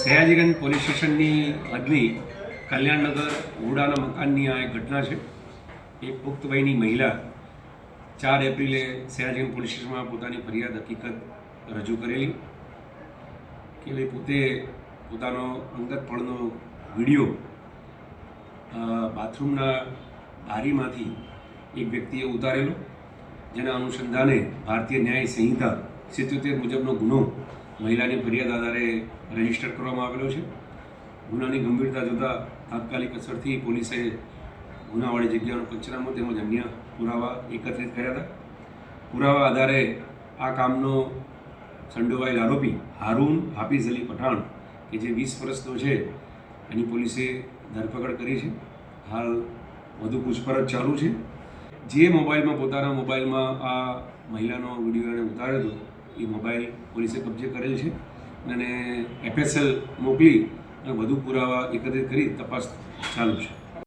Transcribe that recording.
Sayajiganj police સ્ટેશનની હદની કલ્યાણનગર ઓરડાના મકાનની આ એક ઘટના છે. એક પુખ્ત વયની મહિલા 4 એપ્રિલે સયાજીગંજ પોલીસ સ્ટેશનમાં પોતાની ફરિયાદ હકીકત રજૂ કરેલી કે ભાઈ પોતે પોતાનો અંગત પળનો વિડીયો બાથરૂમના બારીમાંથી એક વ્યક્તિએ ઉતારેલો, જેના અનુસંધાને ભારતીય ન્યાય સંહિતા 77 મુજબનો ગુનો મહિલાની ફરિયાદ આધારે રજીસ્ટર કરવામાં આવેલો છે. ગુનાની ગંભીરતા જોતાં તાત્કાલિક અસરથી પોલીસે ગુનાવાળી જગ્યાનું પંચનામું તેમજ અન્ય પુરાવા એકત્રિત કર્યા હતા. પુરાવા આધારે આ કામનો સંડોવાયેલ આરોપી હારૂન હાફિઝ અલી પઠાણ કે જે 20 વર્ષનો છે, એની પોલીસે ધરપકડ કરી છે. હાલ વધુ પૂછપરછ ચાલુ છે. જે મોબાઈલમાં પોતાના મોબાઈલમાં આ મહિલાનો વિડીયો એણે ઉતાર્યો હતો, એ મોબાઈલ પોલીસે કબજે કરેલ છે અને FSL મોકલી અને વધુ પુરાવા એકત્રિત કરી તપાસ ચાલુ છે.